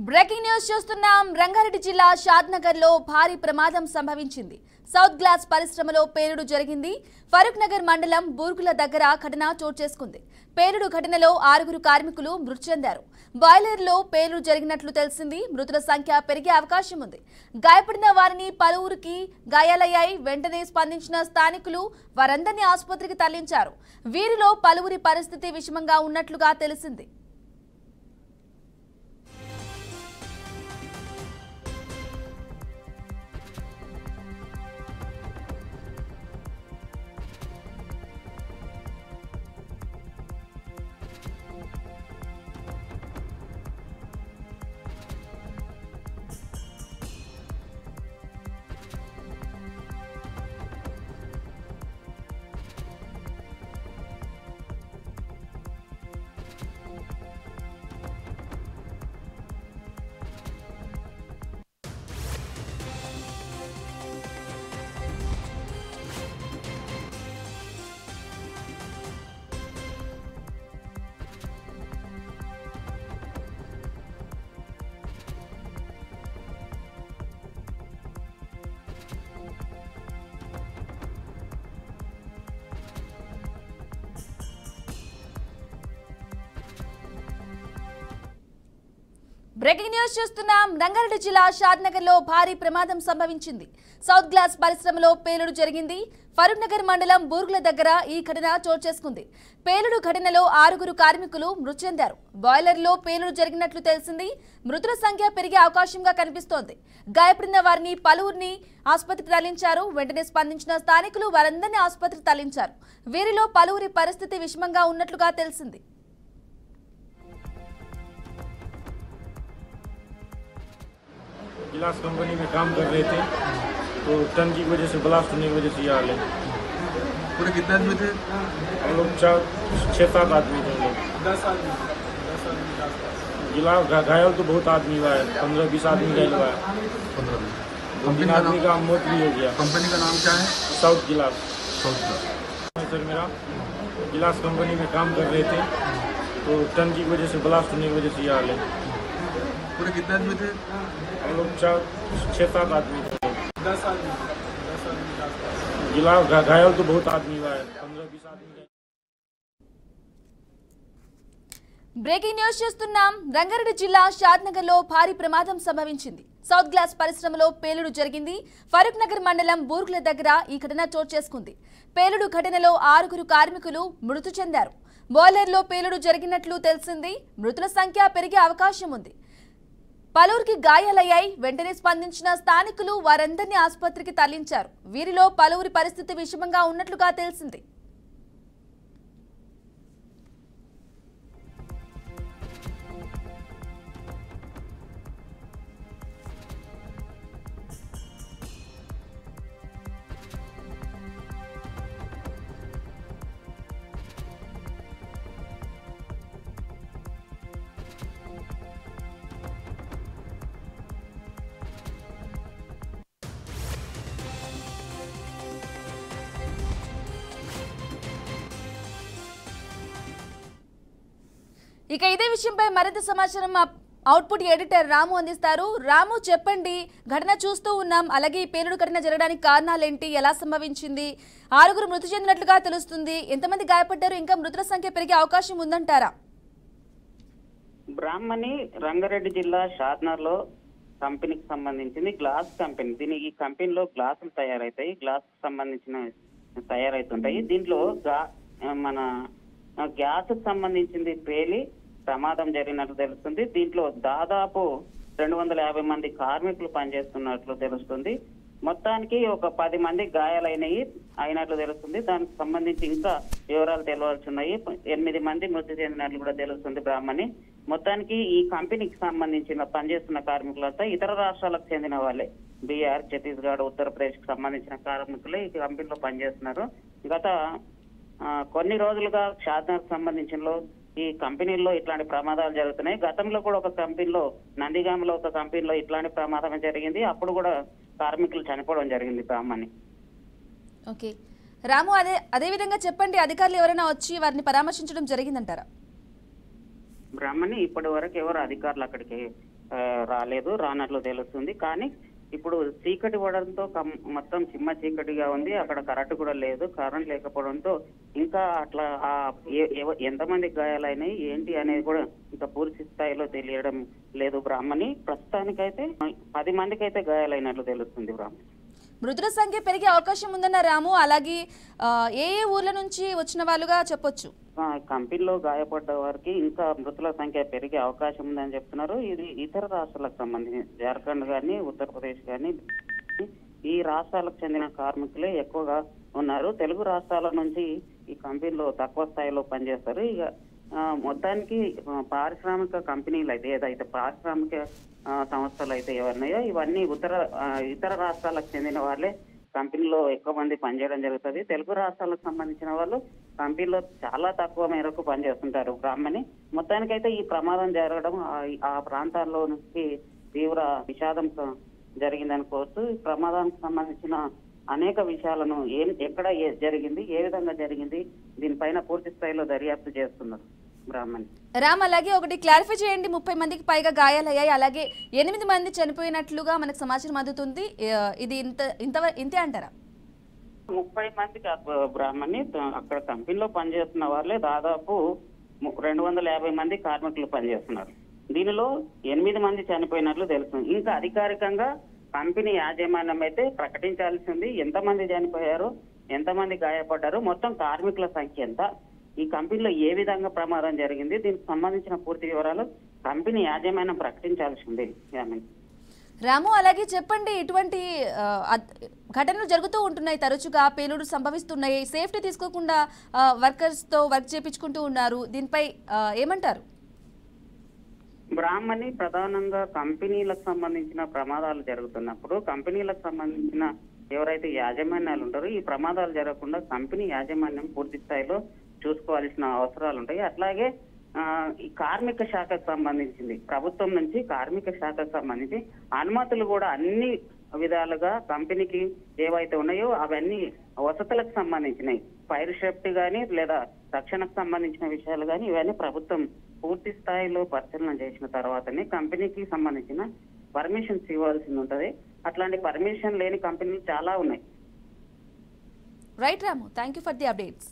Breaking news చూస్తున్నాం. రంగారెడ్డి జిల్లా షాద్నగర్ లో భారీ ప్రమాదం సంభవించింది. సౌత్ గ్లాస్ పరిశ్రమలో పేలుడు జరిగింది. ఫరూక్ నగర్ మండలం బూర్గుల దగ్గర ఘటన చోటు చేసుకుంది. పేలుడు ఘటనలో 6 కార్మికులు మృతి చెందారు. బాయిలర్ లో పేలుడు జరిగినట్లు తెలిసింది. మృతుల సంఖ్య పెరిగే అవకాశం ఉంది. గాయపడిన వారిని పలువురికి గాయాలయ్యాయి. వెంటనే స్పందించిన స్థానికులు వారందరినీ ఆసుపత్రికి తరలించారు. వీరిలో పలువురి పరిస్థితి విషమంగా ఉన్నట్లుగా తెలిసింది. బ్రేకింగ్ న్యూస్ చూస్తున్నాం. రంగారెడ్డి జిల్లా షాద్నగర్ లో భారీ ప్రమాదం సంభవించింది. సౌత్ గ్లాస్ పరిశ్రమలో పేలుడు జరిగింది. ఫరూక్ నగర్ మండలం బూర్గుల దగ్గర ఈ ఘటన చోటు చేసుకుంది. పేలుడు ఘటనలో 6 కార్మికులు మృతి చెందారు. బాయిలర్ లో పేలుడు జరిగినట్లు తెలిసింది. మృతుల సంఖ్య పెరిగే అవకాశంగా కనిపిస్తోంది. గాయపడిన వారిని పలువురిని ఆసుపత్రికి తరలించారు. వెంటనే స్పందించిన స్థానికులు వారందరినీ ఆసుపత్రికి తరలించారు. వీరిలో పలువురి పరిస్థితి విషమంగా ఉన్నట్లుగా తెలిసింది. गिलास कंपनी में काम कर रहे थे तो टन की वजह से ब्लास्ट होने की वजह से ये हाल है। पूरे कितने आदमी थे? हम लोग 6-7 आदमी थे। हम लोग 10 आदमी गिलास घायल तो बहुत आदमी हुआ है, 15-20 आदमी घायल हुआ है। 2-3 आदमी का मौत भी हो गया। कंपनी का नाम क्या है? साउथ गिलास। साउथ सर मेरा गिलास कंपनी में काम कर रहे थे तो टन की वजह से ब्लास्ट होने की वजह से ये हाल है। पूरे कितने आदमी थे? हम लोग 6-7 आदमी थे। 10 आदमी गिलास घायल तो बहुत आदमी हुआ है, 15-20 आदमी। బ్రేకింగ్ న్యూస్ చూస్తున్నాం. రంగారెడ్డి జిల్లా షాద్నగర్ లో భారీ ప్రమాదం సంభవించింది. సౌత్ గ్లాస్ పరిశ్రమలో పేలుడు జరిగింది. ఫరూక్ నగర్ మండలం బూర్గుల దగ్గర ఈ ఘటన చోటు చేసుకుంది. పేలుడు ఘటనలో 6 కార్మికులు మృతి చెందారు. బాయిలర్ లో పేలుడు జరిగినట్లు తెలిసింది. మృతుల సంఖ్య పెరిగే అవకాశం ఉంది. పలువురికి గాయాలయ్యాయి. వెంటనే స్పందించిన స్థానికులు వారందరినీ ఆసుపత్రికి తరలించారు. వీరిలో పలువురి పరిస్థితి విషమంగా ఉన్నట్లుగా తెలిసింది. ఇక ఇదే విషయంపై మరింత సమాచారం మా అవుట్పుట్ ఎడిటర్ రాము అందిస్తారు. రాము, చెప్పండి, ఘటన చూస్తూ ఉన్నాం. అలాగే ఈ పేలుడు ఘటన జరగడానికి కారణాలేంటి, ఎలా సంభవించింది? 6 మృతి చెందినట్లుగా తెలుస్తుంది. ఎంతమంది గాయపడ్డారు? ఇంకా మృతుల సంఖ్య పెరిగే అవకాశం ఉందంటారా? బ్రాహ్మణి రంగారెడ్డి జిల్లా షాద్నగర్ లో కంపెనీకి సంబంధించింది గ్లాస్ కంపెనీ. ఈ కంపెనీలో గ్లాసులు తయారవుతాయి. గ్లాస్ సంబంధించిన తయారవుతుంటాయి. దీంట్లో మన గ్యాస్ సంబంధించింది పేలి ప్రమాదం జరిగినట్లు తెలుస్తుంది. దీంట్లో దాదాపు 250 మంది కార్మికులు పనిచేస్తున్నట్లు తెలుస్తుంది. మొత్తానికి ఒక 10 మంది అయినట్లు తెలుస్తుంది. దానికి సంబంధించి ఇంకా వివరాలు తెలియాల్సి ఉన్నాయి. 8 మంది మృతి చెందినట్లు కూడా తెలుస్తుంది బ్రాహ్మణి. మొత్తానికి ఈ కంపెనీకి సంబంధించిన పనిచేస్తున్న కార్మికులంతా ఇతర రాష్ట్రాలకు చెందిన వాళ్ళే. బీహార్, ఛత్తీస్గఢ్, ఉత్తరప్రదేశ్ కి సంబంధించిన కార్మికులు ఈ కంపెనీలో పనిచేస్తున్నారు. గత కొన్ని రోజులుగా షాద్నగర్ సంబంధించిన ఈ కంపెనీల్లో ఇట్లాంటి ప్రమాదాలు జరుగుతున్నాయి. గతంలో కూడా ఒక కంపెనీలో, నందిగామలో ఒక కంపెనీలో ఇట్లాంటి ప్రమాదం జరిగింది. అప్పుడు కూడా కార్మికులు చనిపోవడం జరిగింది బ్రాహ్మణి. ఓకే రాము, అదే విధంగా చెప్పండి, అధికారులు ఎవరైనా వచ్చి వారిని పరామర్శించడం జరిగిందంటారా? బ్రాహ్మణి ఇప్పటి వరకు ఎవరు అధికారులు అక్కడికి రాలేదు, రానట్లు తెలుస్తుంది. కానీ ఇప్పుడు చీకటి పడడంతో మొత్తం చిమ్మ చీకటిగా ఉంది. అక్కడ కరెంటు కూడా లేదు. కరెంట్ లేకపోవడంతో ఇంకా అట్లా ఎంతమందికి గాయాలైనాయి ఏంటి అనేది కూడా ఇంకా పూర్తి స్థాయిలో తెలియడం లేదు బ్రాహ్మణి. ప్రస్తుతానికైతే 10 మందికి అయితే గాయాలైనట్లు తెలుస్తుంది బ్రాహ్మణి. మృతుల సంఖ్య పెరిగే అవకాశం ఉందన్న రాము. అలాగే ఏ ఊర్ల నుంచి వచ్చిన వాళ్ళుగా చెప్పొచ్చు? కంపెనీలో గాయపడ్డ వారికి ఇంకా మృతుల సంఖ్య పెరిగే అవకాశం ఉందని చెప్తున్నారు. ఇది ఇతర రాష్ట్రాలకు సంబంధించి జార్ఖండ్ కానీ ఉత్తరప్రదేశ్ కానీ ఈ రాష్ట్రాలకు చెందిన కార్మికులే ఎక్కువగా ఉన్నారు. తెలుగు రాష్ట్రాల నుంచి ఈ కంపెనీలో తక్కువ స్థాయిలో పనిచేస్తారు. ఇక మొత్తానికి పారిశ్రామిక కంపెనీలు అయితే ఏదైతే పారిశ్రామిక సంస్థలు అయితే ఎవరినాయో ఇవన్నీ ఇతర రాష్ట్రాలకు చెందిన వాళ్ళే కంపెనీలో ఎక్కువ మంది పనిచేయడం జరుగుతుంది. తెలుగు రాష్ట్రాలకు సంబంధించిన వాళ్ళు కంపెనీలో చాలా తక్కువ మేరకు పనిచేస్తుంటారు బ్రాహ్మణి. మొత్తానికైతే ఈ ప్రమాదం జరగడం ఆ ప్రాంతాల్లో నుంచి తీవ్ర విషాదం జరిగిందనుకోవచ్చు. ఈ ప్రమాదానికి సంబంధించిన అనేక విషయాలను ఎక్కడ జరిగింది, ఏ విధంగా జరిగింది, దీనిపైన పూర్తి స్థాయిలో దర్యాప్తు చేస్తున్నారు బ్రాహ్మణి. రామ్, అలాగే ఒకటి క్లారిఫై చేయండి. 30 మందికి పైగా గాయాలయ్యాయి, అలాగే 8 మంది చనిపోయినట్లుగా మనకు సమాచారం అందుతుంది. ఇది ఇంతే అంటారా? 30 మందికి బ్రాహ్మణి. అక్కడ కంపెనీలో పనిచేస్తున్న వాళ్ళే దాదాపు 250 మంది కార్మికులు పనిచేస్తున్నారు. దీనిలో 8 మంది చనిపోయినట్లు తెలుస్తుంది. ఇంకా అధికారికంగా కంపెనీ యాజమాన్యం అయితే ప్రకటించాల్సి ఉంది. ఎంతమంది చనిపోయారు, ఎంతమంది గాయపడ్డారు, మొత్తం కార్మికుల సంఖ్య ఎంత, ఈ కంపెనీలో ఏ విధంగా ప్రమాదం జరిగింది, దీనికి సంబంధించిన పూర్తి వివరాలు కంపెనీ యాజమాన్యం ప్రకటించాల్సి ఉంది. రాము, అలాగే చెప్పండి, ఇటువంటి ఘటనలు జరుగుతూ ఉంటున్నాయి, తరచుగా పేలుడు సంభవిస్తున్నాయి, సేఫ్టీ తీసుకోకుండా వర్కర్స్ తో వర్క్ చేయించుకుంటూ ఉన్నారు, దీనిపై ఏమంటారు? బ్రాహ్మణి, ప్రధానంగా కంపెనీలకు సంబంధించిన ప్రమాదాలు జరుగుతున్నప్పుడు కంపెనీలకు సంబంధించిన ఎవరైతే యాజమాన్యాలు ఉంటారో ఈ ప్రమాదాలు జరగకుండా కంపెనీ యాజమాన్యం పూర్తి స్థాయిలో చూసుకోవాల్సిన అవసరాలు ఉంటాయి. అట్లాగే ఈ కార్మిక శాఖకు సంబంధించింది ప్రభుత్వం నుంచి కార్మిక శాఖకు సంబంధించి అనుమతులు కూడా అన్ని విధాలుగా కంపెనీకి ఏవైతే ఉన్నాయో అవన్నీ వసతులకు సంబంధించినవి, ఫైర్ సేఫ్టీ కానీ లేదా రక్షణకు సంబంధించిన విషయాలు కానీ ఇవన్నీ ప్రభుత్వం పూర్తి స్థాయిలో పరిశీలన చేసిన తర్వాతనే కంపెనీకి సంబంధించిన పర్మిషన్స్ ఇవ్వాల్సి ఉంటుంది. అట్లాంటి పర్మిషన్ లేని కంపెనీలు చాలా ఉన్నాయి. Right Ramu, thank you for the updates.